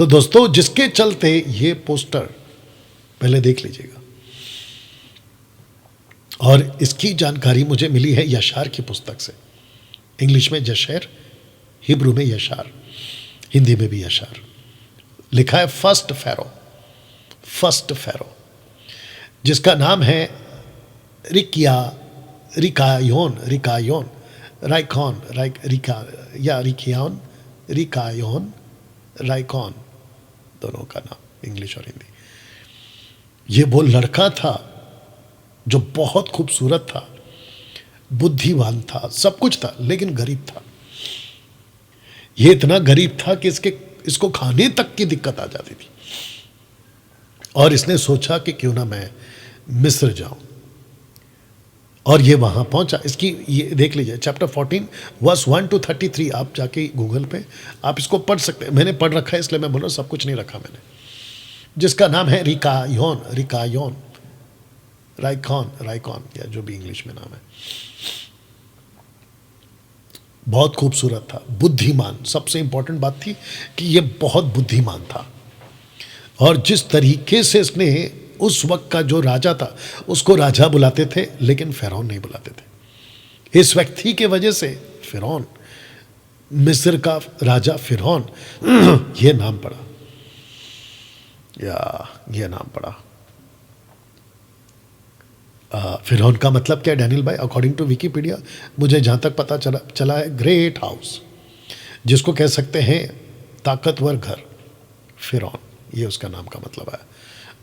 तो दोस्तों जिसके चलते ये पोस्टर पहले देख लीजिएगा, और इसकी जानकारी मुझे मिली है यशार की पुस्तक से। इंग्लिश में यशर, हिब्रू में यशार, हिंदी में भी यशार। लिखा है फर्स्ट फेरो, जिसका नाम है रिकायोन, राइकॉन, दोनों का नाम इंग्लिश और हिंदी। ये वो लड़का था जो बहुत खूबसूरत था, बुद्धिमान था, सब कुछ था, लेकिन गरीब था। ये इतना गरीब था कि इसको खाने तक की दिक्कत आ जाती थी। और इसने सोचा कि क्यों ना मैं मिस्र जाऊं, और ये वहां पहुंचा। इसकी ये देख लीजिए, चैप्टर 14 वर्स 1 to 33, आप जाके गूगल पे आप इसको पढ़ सकते हैं। मैंने पढ़ रखा है इसलिए मैं बोल रहा हूं, सब कुछ नहीं रखा मैंने। जिसका नाम है राइकॉन, या जो भी इंग्लिश में नाम है। बहुत खूबसूरत था, बुद्धिमान। सबसे इंपॉर्टेंट बात थी कि ये बहुत बुद्धिमान था, और जिस तरीके से इसने उस वक्त का जो राजा था उसको राजा बुलाते थे, लेकिन फिरौन नहीं बुलाते थे। इस व्यक्ति के वजह से फिरौन, मिस्र का राजा फिरौन, ये नाम पड़ा, ये नाम पड़ा। फिरौन का मतलब क्या है डैनियल भाई? अकॉर्डिंग टू विकीपीडिया मुझे जहाँ तक पता चला है, ग्रेट हाउस, जिसको कह सकते हैं ताकतवर घर। फिरौन, ये उसका नाम का मतलब है।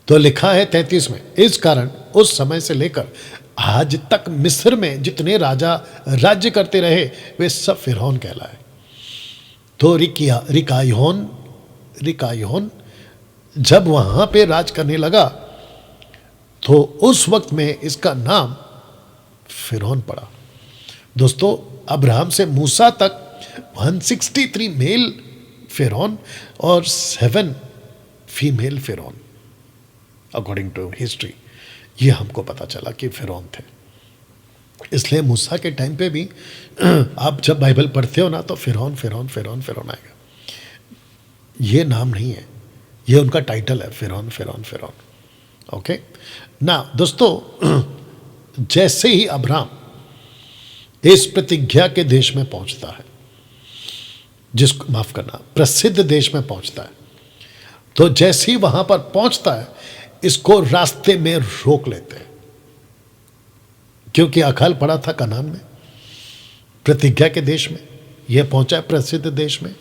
तो लिखा है 33 में, इस कारण उस समय से लेकर आज तक मिस्र में जितने राजा राज्य करते रहे वे सब फिरौन कहलाए। तो रिकायोन जब वहां पे राज करने लगा तो उस वक्त में इसका नाम फिरौन पड़ा। दोस्तों अब्राहम से मूसा तक 163 मेल फिरौन और 7 फीमेल फिरौन, अकॉर्डिंग टू हिस्ट्री। ये हमको पता चला कि फिरौन थे। इसलिए मूसा के टाइम पे भी आप जब बाइबल पढ़ते हो ना, तो फिरौन आएगा। ये नाम नहीं है, ये उनका टाइटल है, फिरौन। ओके ना दोस्तों, जैसे ही अब्राहम इस प्रतिज्ञा के देश में पहुंचता है, जिसको माफ करना, प्रसिद्ध देश में पहुंचता है, तो जैसे ही वहां पर पहुंचता है इसको रास्ते में रोक लेते हैं, क्योंकि अकाल पड़ा था कनान में, प्रतिज्ञा के देश में। यह पहुंचा है प्रसिद्ध देश में,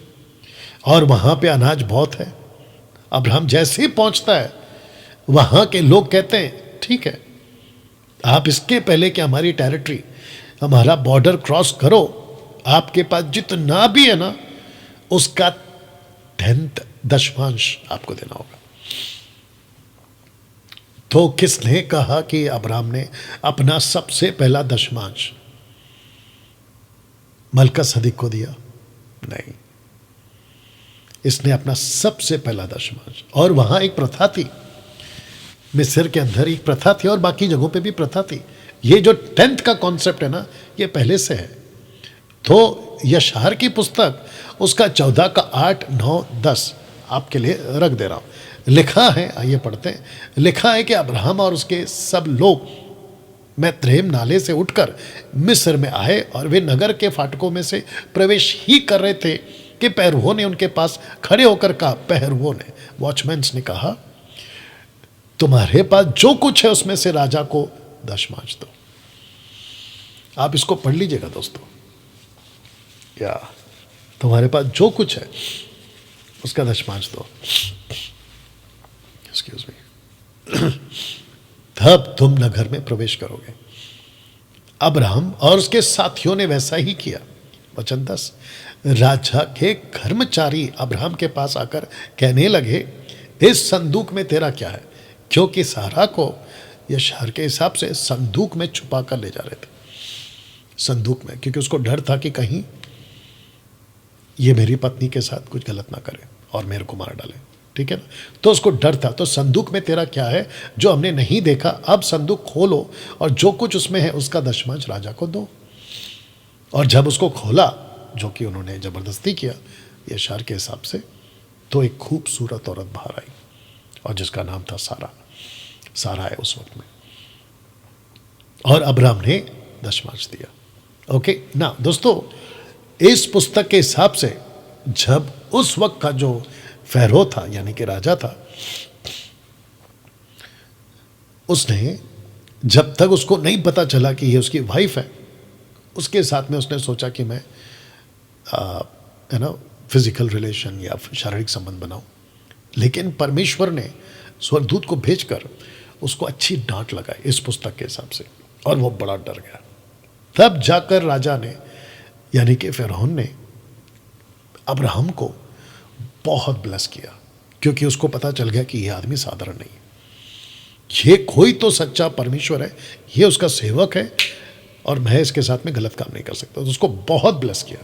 और वहां पे अनाज बहुत है। अब्राहम जैसे ही पहुंचता है, वहां के लोग कहते हैं ठीक है, आप इसके पहले कि हमारी टेरिटरी, हमारा बॉर्डर क्रॉस करो, आपके पास जितना भी है ना, उसका 10th दशमांश आपको देना होगा। तो किसने कहा कि अब्राहम ने अपना सबसे पहला दशमांश मलकसदिक को दिया? नहीं, इसने अपना सबसे पहला दशमांश। और वहां एक प्रथा थी, मिस्र के अंदर एक प्रथा थी, और बाकी जगहों पे भी प्रथा थी। ये जो 10th का कॉन्सेप्ट है ना, ये पहले से है। तो यशार की पुस्तक उसका 14 का 8, 9, 10 आपके लिए रख दे रहा हूं। लिखा है, आइए पढ़ते हैं। लिखा है कि अब्राहम और उसके सब लोग मैत्रेम नाले से उठकर मिस्र में आए, और वे नगर के फाटकों में से प्रवेश ही कर रहे थे कि पहरुओं ने उनके पास खड़े होकर कहा, पहरुओं ने, वॉचमैन्स ने कहा, तुम्हारे पास जो कुछ है उसमें से राजा को दशमांश दो। आप इसको पढ़ लीजिएगा दोस्तों, या तुम्हारे पास जो कुछ है उसका दशमांश दो। Excuse me. तब तुम नगर में प्रवेश करोगे। अब्राहम और उसके साथियों ने वैसा ही किया। वचन 10, राजा के कर्मचारी अब्राहम के पास आकर कहने लगे, इस संदूक में तेरा क्या है? क्योंकि सारा को यशार के हिसाब से संदूक में छुपा कर ले जा रहे थे, संदूक में, क्योंकि उसको डर था कि कहीं ये मेरी पत्नी के साथ कुछ गलत ना करे और मेरे को मार डाले, ठीक है ना। तो उसको डर था। तो संदूक में तेरा क्या है जो हमने नहीं देखा? अब संदूक खोलो और जो कुछ उसमें है उसका दशमांश राजा को दो। और जब उसको खोला, जो कि उन्होंने जबरदस्ती किया यशार के हिसाब से, तो एक खूबसूरत औरत बाहर आई और जिसका नाम था सारा। सारा है उस वक्त में, और अब्राहम ने दशमांश दिया। ओके ना दोस्तों, इस पुस्तक के हिसाब से जब उस वक्त का जो फैरो था यानी कि राजा था, उसने जब तक उसको नहीं पता चला कि ये उसकी वाइफ है, उसके साथ में उसने सोचा कि मैं है ना फिजिकल रिलेशन या शारीरिक संबंध बनाऊं। लेकिन परमेश्वर ने स्वर्गदूत को भेजकर उसको अच्छी डांट लगाई इस पुस्तक के हिसाब से, और वो बड़ा डर गया। तब जाकर राजा ने यानी कि फिरौन ने अब्राहम को बहुत ब्लेस किया, क्योंकि उसको पता चल गया कि यह आदमी साधारण नहीं है, ये कोई तो सच्चा परमेश्वर है, ये उसका सेवक है और मैं इसके साथ में गलत काम नहीं कर सकता। तो उसको बहुत ब्लेस किया।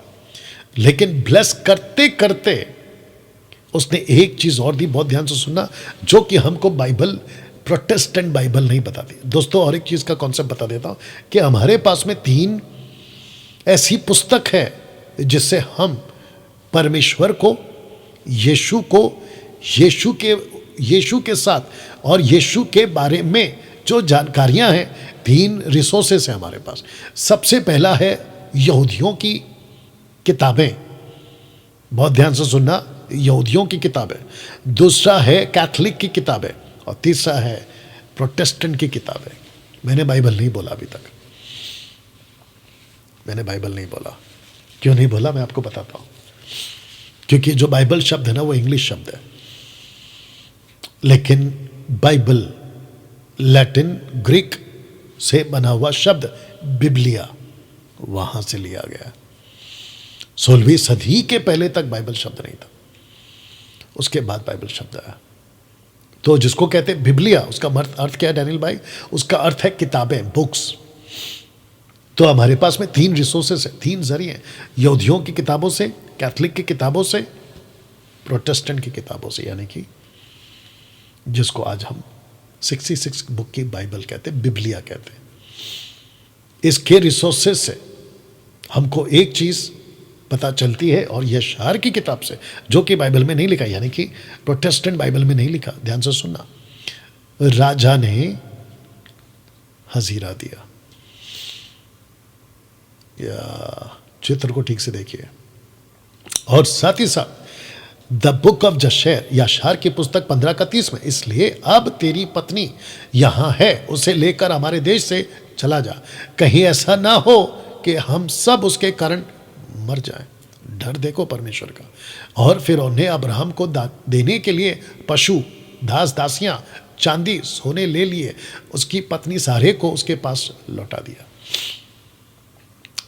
लेकिन ब्लेस करते करते उसने एक चीज और दी, बहुत ध्यान से सुनना, जो कि हमको बाइबल, प्रोटेस्टेंट बाइबल नहीं बताती दोस्तों। और एक चीज का कॉन्सेप्ट बता देता हूं कि हमारे पास में 3 ऐसी पुस्तक है जिससे हम परमेश्वर को, यीशु के साथ और यीशु के बारे में जो जानकारियां हैं, 3 रिसोर्सेस हैं हमारे पास। सबसे पहला है यहूदियों की किताबें, बहुत ध्यान से सुनना, यहूदियों की किताबें। दूसरा है कैथोलिक की किताबें, और तीसरा है प्रोटेस्टेंट की किताबें। मैंने बाइबल नहीं बोला अभी तक, मैंने बाइबल नहीं बोला। क्यों नहीं बोला मैं आपको बताता हूं। क्योंकि जो बाइबल शब्द है ना वो इंग्लिश शब्द है, लेकिन बाइबल लैटिन ग्रीक से बना हुआ शब्द बिब्लिया वहां से लिया गया। 16वीं सदी के पहले तक बाइबल शब्द नहीं था, उसके बाद बाइबल शब्द आया। तो जिसको कहते हैं बिब्लिया, उसका अर्थ क्या है डैनियल भाई? उसका अर्थ है किताबें, बुक्स। तो हमारे पास में 3 रिसोर्सेस है, 3 जरिए, यहूदियों की किताबों से, कैथोलिक की किताबों से, प्रोटेस्टेंट की किताबों से, यानी कि जिसको आज हम 66 बुक की बाइबल कहते हैं, बिब्लिया कहते हैं। इसके रिसोर्सेस से हमको एक चीज पता चलती है, और यशायाह की किताब से, जो कि बाइबल में नहीं लिखा, यानी कि प्रोटेस्टेंट बाइबल में नहीं लिखा। ध्यान से सुनना, राजा ने हजीरा दिया, या चित्र को ठीक से देखिए, और साथ ही साथ द बुक ऑफ जशेर, यशायाह की पुस्तक 15:30 में, इसलिए अब तेरी पत्नी यहां है, उसे लेकर हमारे देश से चला जा, कहीं ऐसा ना हो कि हम सब उसके कारण मर जाएं। डर देखो परमेश्वर का। और फिर उन्हें अब्राहम को देने के लिए पशु, दास दासियां, चांदी, सोने ले लिए, उसकी पत्नी सारे को उसके पास लौटा दिया।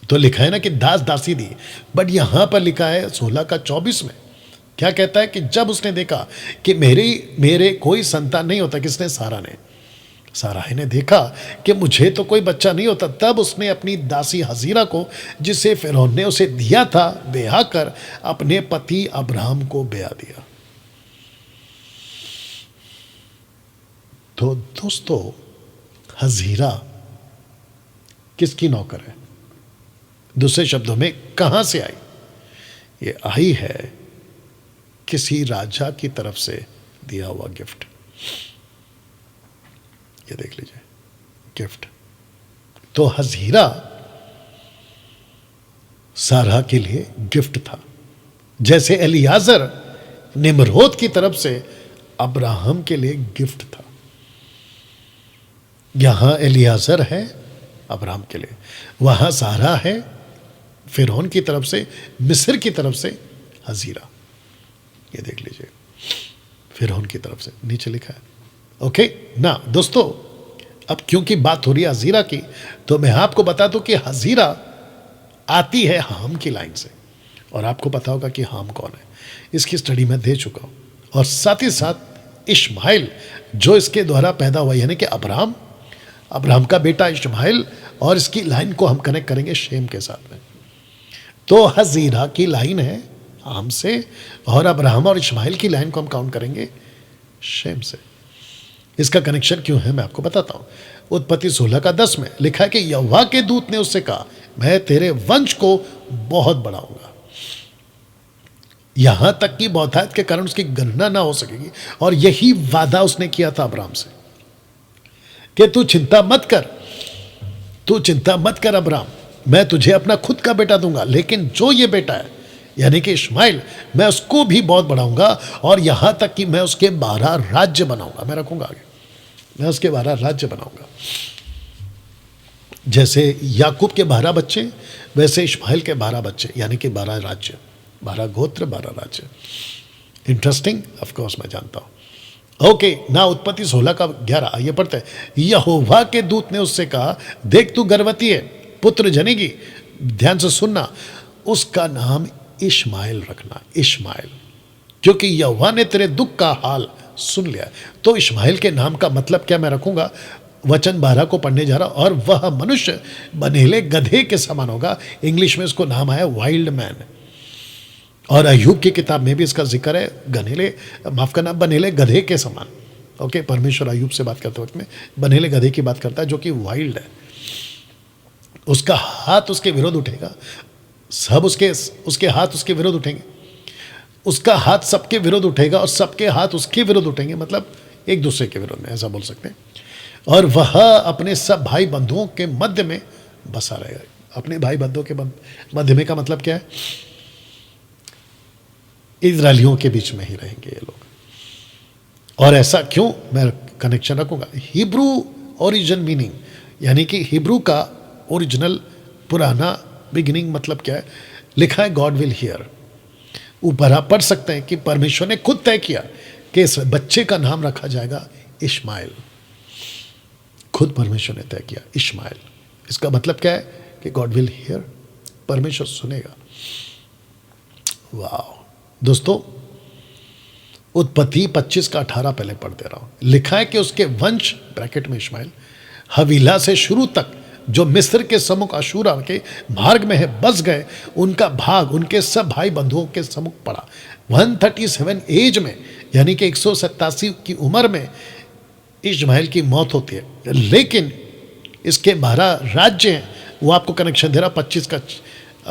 तो लिखा है ना कि दास दासी दी, बट यहां पर लिखा है 16:24 में, क्या कहता है कि जब उसने देखा कि मेरे कोई संतान नहीं होता, किसने? सारा ने देखा कि मुझे तो कोई बच्चा नहीं होता, तब उसने अपनी दासी हजीरा को, जिसे फिरौन ने उसे दिया था, ब्याह कर अपने पति अब्राहम को ब्याह दिया। तो दोस्तों, हजीरा किसकी नौकर है? दूसरे शब्दों में कहां से आई? ये आई है किसी राजा की तरफ से दिया हुआ गिफ्ट। ये देख लीजिए, गिफ्ट। तो हजीरा सारा के लिए गिफ्ट था, जैसे एलियाजर निम्रोद की तरफ से अब्राहम के लिए गिफ्ट था। यहां एलियाजर है अब्राहम के लिए, वहां सारा है फिरौन की तरफ से, मिस्र की तरफ से हजीरा। ये देख लीजिए, फिरौन की तरफ से नीचे लिखा है। ओके ना दोस्तों, अब क्योंकि बात हो रही है हजीरा की, तो मैं आपको बता दूं कि हजीरा आती है हाम की लाइन से, और आपको पता होगा कि हाम कौन है, इसकी स्टडी मैं दे चुका हूं। और साथ ही साथ इश्माइल जो इसके द्वारा पैदा हुआ, यानी कि अब्राहम का बेटा इश्माइल, और इसकी लाइन को हम कनेक्ट करेंगे शेम के साथ में। तो हजीरा की लाइन है हाम से, और अब्राहम और इश्माइल की लाइन को हम काउंट करेंगे शेम से। इसका कनेक्शन क्यों है मैं आपको बताता हूं। उत्पत्ति 16:10 में लिखा है कि यहोवा के दूत ने उससे कहा, मैं तेरे वंश को बहुत बढ़ाऊंगा। यहां तक कि बहुतायत के कारण उसकी गणना ना हो सकेगी। और यही वादा उसने किया था अब्राहम से कि तू चिंता मत कर, तू चिंता मत कर अब्राहम, मैं तुझे अपना खुद का बेटा दूंगा, लेकिन जो ये बेटा है यानी कि इश्माइल, मैं उसको भी बहुत बढ़ाऊंगा और यहां तक कि मैं उसके 12 राज्य बनाऊंगा। मैं रखूंगा आगे, मैं उसके 12 राज्य बनाऊंगा। जैसे याकूब के 12 बच्चे, वैसे इश्माइल के 12 बच्चे, यानी कि 12 राज्य, 12 गोत्र, 12 राज्य। इंटरेस्टिंग, ऑफ कोर्स मैं जानता हूं। ओके ना, उत्पत्ति 16 का 11 आइए पढ़ते हैं। यहोवा के दूत ने उससे कहा, देख तू गर्भवती है, पुत्र जनेगी, ध्यान से सुनना, उसका नाम इश्माइल रखना, इश्माइल, क्योंकि यहोवा ने तेरे दुख का हाल सुन लिया। तो इश्माइल के नाम का मतलब क्या मैं रखूंगा, वचन 12 को पढ़ने जा रहा हूं। और वह मनुष्य बनेले गधे के समान होगा, इंग्लिश में इसको नाम आया वाइल्ड मैन। और अय्यूब की किताब में भी इसका जिक्र है, गधेले, माफ करना, बनेले गधे के समान। ओके, परमेश्वर अय्यूब से बात करते वक्त में बनेले गधे की बात करता है, जो कि वाइल्ड है। उसका हाथ उसके विरोध उठेगा, सब उसके हाथ उसके विरोध उठेंगे, उसका हाथ सबके विरोध उठेगा और सबके हाथ उसके विरोध उठेंगे, मतलब एक दूसरे के विरोध में, ऐसा बोल सकते हैं। और वह अपने सब भाई बंधुओं के मध्य में बसा रहेगा। अपने भाई बंधुओं के मध्य में का मतलब क्या है, इजरायलियों के बीच में ही रहेंगे ये लोग। और ऐसा क्यों, मैं कनेक्शन रखूंगा। हिब्रू ओरिजिन मीनिंग, यानी कि हिब्रू का ओरिजिनल पुराना बिगिनिंग मतलब क्या है, लिखा है गॉड विल हियर। ऊपर आप पढ़ सकते हैं कि परमेश्वर ने खुद तय किया कि इस बच्चे का नाम रखा जाएगा इश्माइल। खुद परमेश्वर ने तय किया इश्माइल। इसका मतलब क्या है कि गॉड विल हियर, परमेश्वर सुनेगा। वाह दोस्तों, उत्पत्ति 25 का 18 पहले पढ़ दे रहा हूं। लिखा है कि उसके वंश, ब्रैकेट में इश्माइल, हवीला से शुरू तक जो मिस्र के सम्मुख अशूरा के मार्ग में है बस गए, उनका भाग उनके सब भाई बंधुओं के सम्मुख पड़ा। 137 एज में, यानी कि 187 की उम्र में इश्माइल की मौत होती है। लेकिन इसके 12 राज्य हैं, वो आपको कनेक्शन दे रहा 25 का,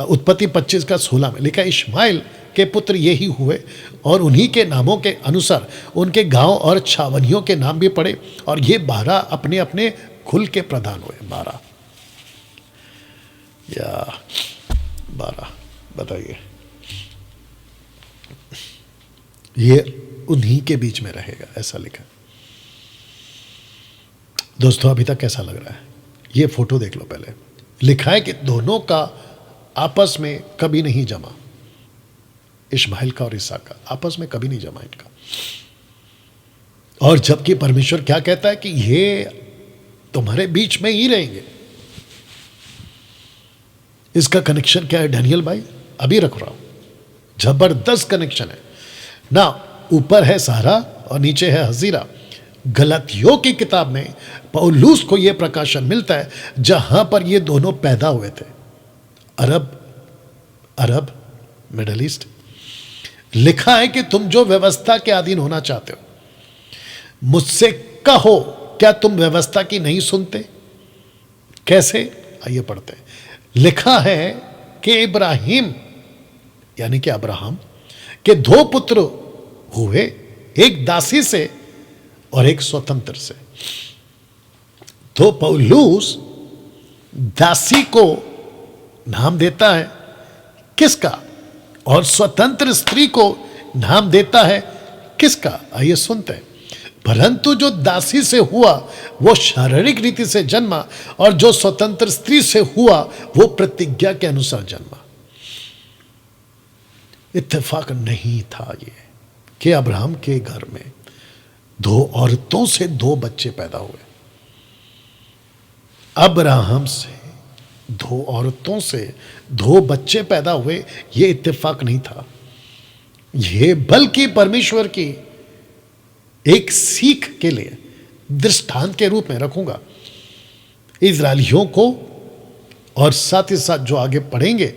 उत्पत्ति 25 का 16 में लिखा है, इश्माइल के पुत्र यही हुए और उन्हीं के नामों के अनुसार उनके गांव और छावनियों के नाम भी पड़े, और ये 12 अपने अपने कुल के प्रधान हुए। 12 या 12 बताइए, ये उन्हीं के बीच में रहेगा, ऐसा लिखा। दोस्तों अभी तक कैसा लग रहा है, ये फोटो देख लो पहले। लिखा है कि दोनों का आपस में कभी नहीं जमा, इश्माइल का और इसहाक का आपस में कभी नहीं जमा इनका। और जबकि परमेश्वर क्या कहता है कि ये तुम्हारे बीच में ही रहेंगे। इसका कनेक्शन क्या है डैनियल भाई, अभी रख रहा हूं, जबरदस्त कनेक्शन है ना। ऊपर है सारा और नीचे है हजीरा। गलातियों की किताब में पौलुस को यह प्रकाशन मिलता है जहां पर ये दोनों पैदा हुए थे, अरब मिडल ईस्ट। लिखा है कि तुम जो व्यवस्था के अधीन होना चाहते हो, मुझसे कहो, क्या तुम व्यवस्था की नहीं सुनते? कैसे, आइए पढ़ते हैं। लिखा है कि इब्राहिम यानी कि अब्राहम के 2 पुत्र हुए, एक दासी से और एक स्वतंत्र से। तो पौलुस दासी को नाम देता है किसका, और स्वतंत्र स्त्री को नाम देता है किसका? आइए सुनते हैं। परंतु जो दासी से हुआ वो शारीरिक रीति से जन्मा, और जो स्वतंत्र स्त्री से हुआ वो प्रतिज्ञा के अनुसार जन्मा। इत्तेफाक नहीं था ये कि अब्राहम के घर में 2 औरतों से 2 बच्चे पैदा हुए। अब्राहम से 2 औरतों से 2 बच्चे पैदा हुए, ये इत्तेफाक नहीं था। ये बल्कि परमेश्वर की एक सीख के लिए दृष्टांत के रूप में रखूंगा इजरायलियों को, और साथ ही साथ जो आगे पढ़ेंगे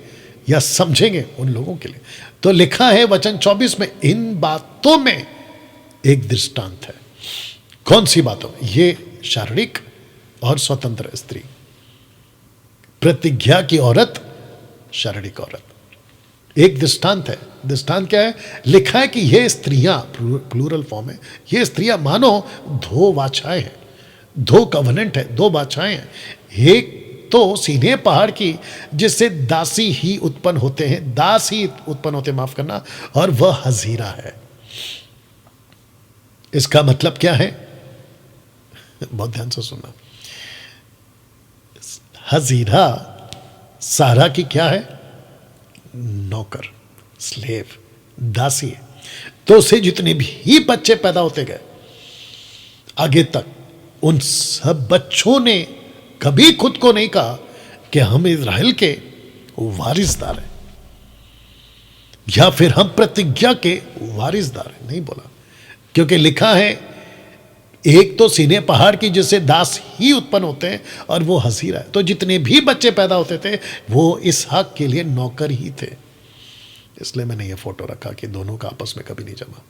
या समझेंगे उन लोगों के लिए। तो लिखा है वचन 24 में, इन बातों में एक दृष्टांत है। कौन सी बातों? ये शारीरिक और स्वतंत्र स्त्री, प्रतिज्ञा की औरत, शारीरिक औरत, एक दृष्टांत है। दृष्टांत क्या है? लिखा है कि ये स्त्रियां, प्लूरल फॉर्म है, ये स्त्रियां मानो दो वाचाएं हैं, दो कवनेंट है, दो वाचाएं हैं। एक तो सीने पहाड़ की जिससे दासी ही उत्पन्न होते हैं, दास ही उत्पन्न होते, माफ करना, और वह हजीरा है। इसका मतलब क्या है? बहुत ध्यान से सुनना। हजीरा सारा की क्या है? नौकर, स्लेव, दासी है। तो उसे जितने भी बच्चे पैदा होते गए आगे तक, उन सब बच्चों ने कभी खुद को नहीं कहा कि हम इज़राइल के वारिसदार हैं या फिर हम प्रतिज्ञा के वारिसदार हैं, नहीं बोला। क्योंकि लिखा है एक तो सीने पहाड़ की जिससे दास ही उत्पन्न होते हैं और वो हजीरा है। तो जितने भी बच्चे पैदा होते थे वो इसहाक के लिए नौकर ही थे। इसलिए मैंने ये फोटो रखा कि दोनों का आपस में कभी नहीं जमा,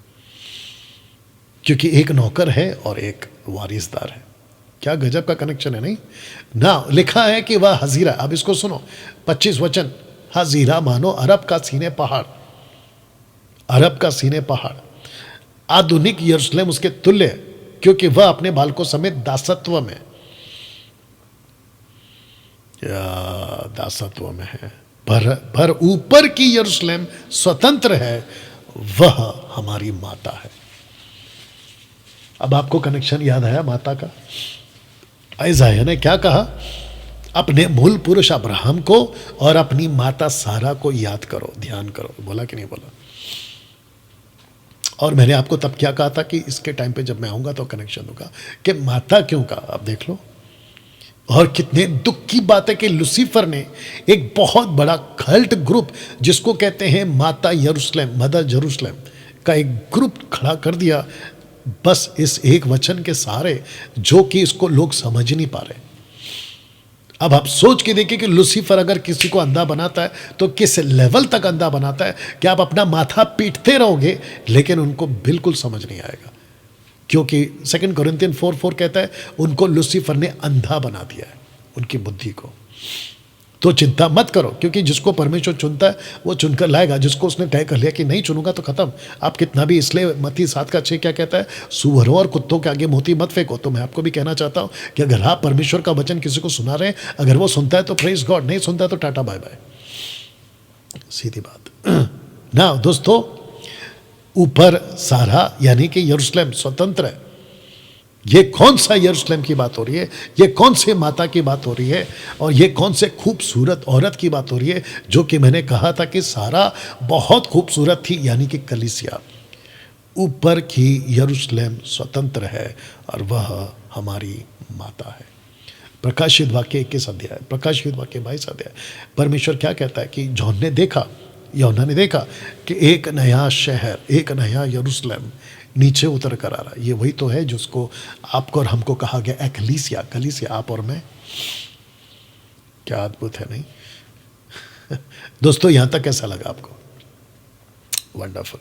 क्योंकि एक नौकर है और एक वारिसदार है। क्या गजब का कनेक्शन है, नहीं ना? लिखा है कि वह हजीरा, अब इसको सुनो, 25 वचन। हजीरा मानो अरब का सीने पहाड़, अरब का सीने पहाड़। आधुनिक यरूशलेम उसके तुल्य है, क्योंकि वह अपने बालकों समेत दासत्व में, या दासत्व में है, पर ऊपर की यरूशलेम स्वतंत्र है, वह हमारी माता है। अब आपको कनेक्शन याद आया माता का? यशायाह ने क्या कहा? अपने मूल पुरुष अब्राहम को और अपनी माता सारा को याद करो, ध्यान करो। बोला कि नहीं बोला? और मैंने आपको तब क्या कहा था कि इसके टाइम पे जब मैं आऊंगा तो कनेक्शन होगा कि माता क्यों कहा। अब देख लो। और कितने दुख की बात है कि लूसीफर ने एक बहुत बड़ा कल्ट ग्रुप, जिसको कहते हैं माता यरूशलेम, मदर जेरूशलेम का एक ग्रुप खड़ा कर दिया, बस इस एक वचन के सहारे, जो कि इसको लोग समझ नहीं पा रहे। अब आप सोच के देखिए कि लूसीफर अगर किसी को अंधा बनाता है तो किस लेवल तक अंधा बनाता है कि आप अपना माथा पीटते रहोगे लेकिन उनको बिल्कुल समझ नहीं आएगा। क्योंकि 2 कोरिन्थियन 4:4 कहता है उनको लूसीफर ने अंधा बना दिया है, उनकी बुद्धि को। तो चिंता मत करो, क्योंकि जिसको परमेश्वर चुनता है वो चुनकर लाएगा। जिसको उसने तय कर लिया कि नहीं चुनूंगा तो खत्म। आप कितना भी, इसलिए मत्ती 7:6 क्या कहता है? सूअरों और कुत्तों के आगे मोती मत फेंको। तो मैं आपको भी कहना चाहता हूं कि अगर आप परमेश्वर का वचन किसी को सुना रहे हैं, अगर वो सुनता है तो प्रेज गॉड, नहीं सुनता है तो टाटा बाय बाय, सीधी बात ना। दोस्तों, ऊपर सारा यानी कि यरूशलेम स्वतंत्र है। ये कौन सा यरूशलेम की बात हो रही है? ये कौन से माता की बात हो रही है? और ये कौन से खूबसूरत औरत की बात हो रही है? जो कि मैंने कहा था कि सारा बहुत खूबसूरत थी, यानी कि कलीसिया। ऊपर की यरूशलेम स्वतंत्र है और वह हमारी माता है। प्रकाशित वाक्य 21 अध्याय, प्रकाशित वाक्य 22 अध्याय, परमेश्वर क्या कहता है कि यूहन्ना ने देखा कि एक नया शहर, एक नया यरूशलेम नीचे उतर कर आ रहा है। ये वही तो है जिसको आपको और हमको कहा गया एकलीसिया, कलीसिया, आप और मैं। क्या अद्भुत है, नहीं? दोस्तों, यहां तक कैसा लगा आपको? वंडरफुल।